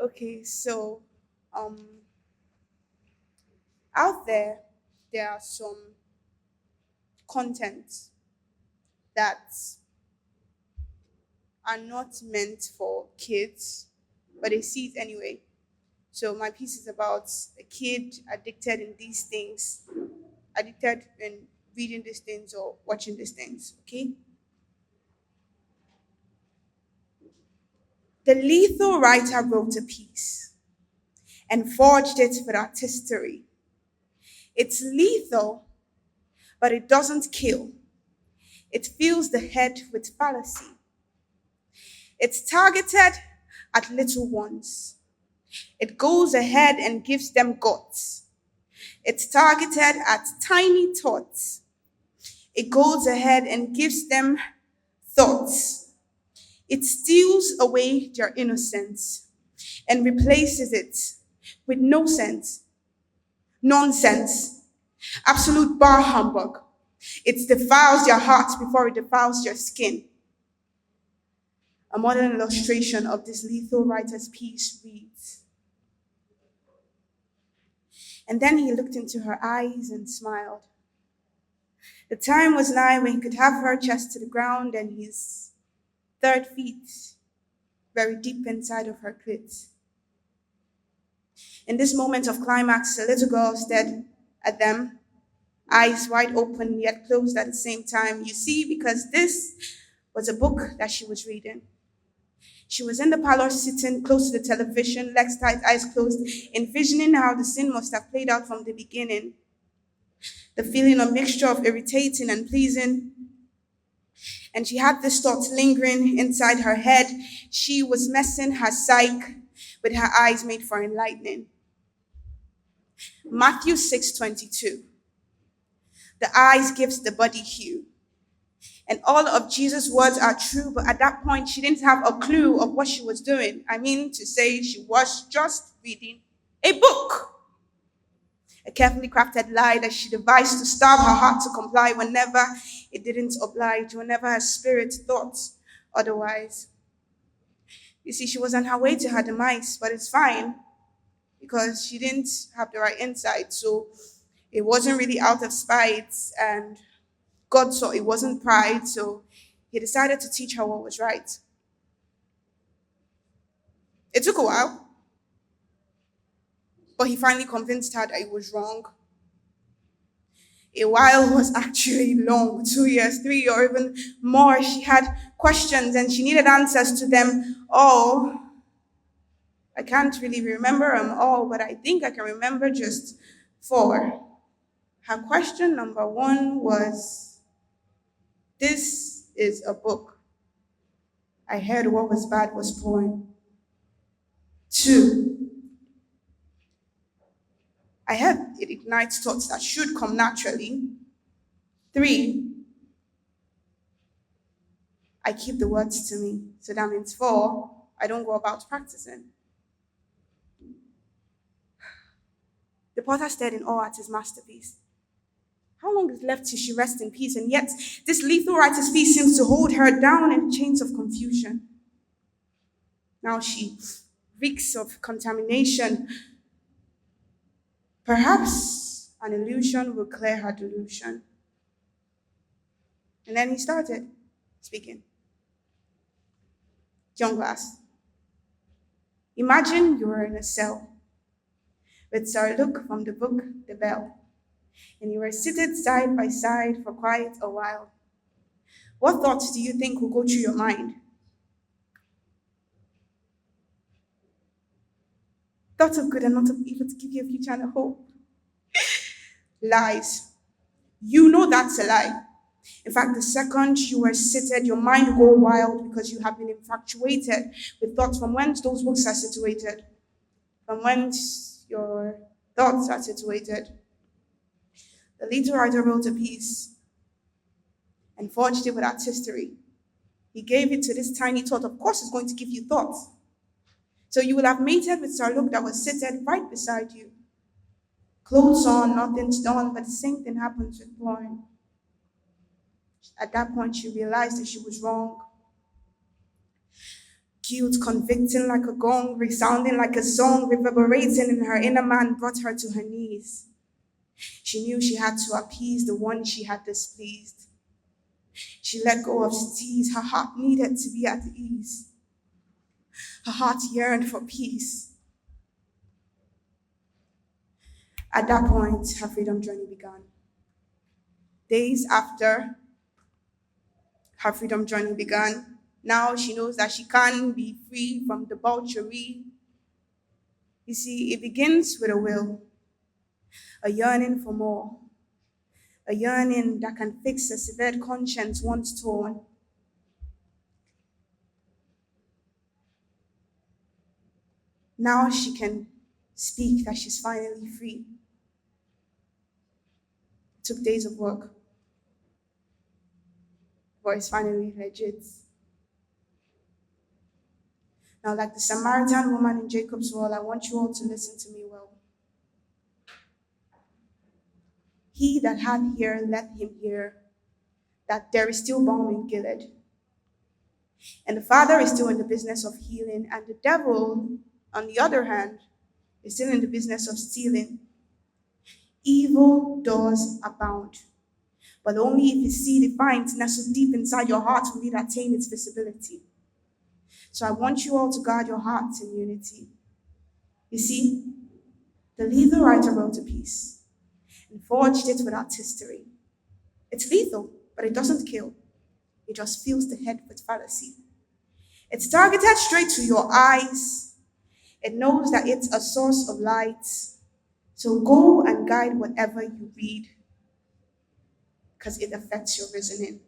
Okay, so um, out there are some content that are not meant for kids, but they see it anyway. So my piece is about a kid addicted in these things, addicted in reading these things or watching these things. Okay. The lethal writer wrote a piece and forged it with artistry. It's lethal, but it doesn't kill. It fills the head with fallacy. It's targeted at little ones. It goes ahead and gives them guts. It's targeted at tiny thoughts. It goes ahead and gives them thoughts. It steals away their innocence and replaces it with no sense, nonsense, absolute bar humbug. It defiles their hearts before it defiles their skin. A modern illustration of this lethal writer's piece reads, and then he looked into her eyes and smiled. The time was nigh when he could have her chest to the ground and his third feet very deep inside of her clit. In this moment of climax, the little girl stared at them, eyes wide open yet closed at the same time. You see, because this was a book that she was reading. She was in the parlor sitting close to the television, legs tight, eyes closed, envisioning how the scene must have played out from the beginning. The feeling a mixture of irritating and pleasing. And she had this thought lingering inside her head. She was messing her psyche with her eyes made for enlightening. Matthew 6:22. The eyes gives the body hue. And all of Jesus' words are true, but at that point, she didn't have a clue of what she was doing. I mean, to say she was just reading a book. A carefully crafted lie that she devised to starve her heart to comply whenever it didn't oblige, whenever her spirit thought otherwise. You see, she was on her way to her demise, but it's fine because she didn't have the right insight. So it wasn't really out of spite, and God saw it wasn't pride, so he decided to teach her what was right. It took a while, but he finally convinced her that it was wrong. A while was actually long, 2 years, 3, or even more. She had questions and she needed answers to them all. I can't really remember them all, but I think I can remember just four. Her question number one was, this is a book. I heard what was bad was porn. Two, I heard it ignites thoughts that should come naturally. Three, I keep the words to me. So that means four, I don't go about practicing. The potter stared in awe at his masterpiece. How long is left till she rests in peace? And yet, this lethal writer's piece seems to hold her down in chains of confusion. Now she reeks of contamination. Perhaps an illusion will clear her delusion. And then he started speaking. Young glass, imagine you were in a cell with Sir Luke from the book The Bell, and you were seated side by side for quite a while. What thoughts do you think will go through your mind? Thoughts of good and not of evil to give you a future and a hope. Lies. You know that's a lie. In fact, the second you were seated, your mind will go wild because you have been infatuated with thoughts from whence those books are situated, from whence your thoughts are situated. The little writer wrote a piece and forged it with artistry. He gave it to this tiny thought. Of course, it's going to give you thoughts. So you will have mated with Sir Luke that was seated right beside you. Clothes on, nothing's done, but the same thing happens with porn. At that point, she realized that she was wrong. Guilt convicting like a gong, resounding like a song, reverberating in her inner man brought her to her knees. She knew she had to appease the one she had displeased. She let go of steeze. Her heart needed to be at ease. Her heart yearned for peace. At that point, her freedom journey began. Days after her freedom journey began, now she knows that she can be free from debauchery. You see, it begins with a will, a yearning for more, a yearning that can fix a severed conscience once torn. Now she can speak that she's finally free. It took days of work, but it's finally legit. Now, like the Samaritan woman in Jacob's well, I want you all to listen to me well. He that hath ear, let him hear that there is still balm in Gilead. And the Father is still in the business of healing, and the devil, on the other hand, is still in the business of stealing. Evil does abound, but only if his seed finds nestled deep inside your heart will it attain its visibility. So I want you all to guard your hearts in unity. You see, the lethal writer wrote a piece and forged it with artistry. It's lethal, but it doesn't kill. It just fills the head with fallacy. It's targeted straight to your eyes. It knows that it's a source of light. So go and guide whatever you read because it affects your reasoning.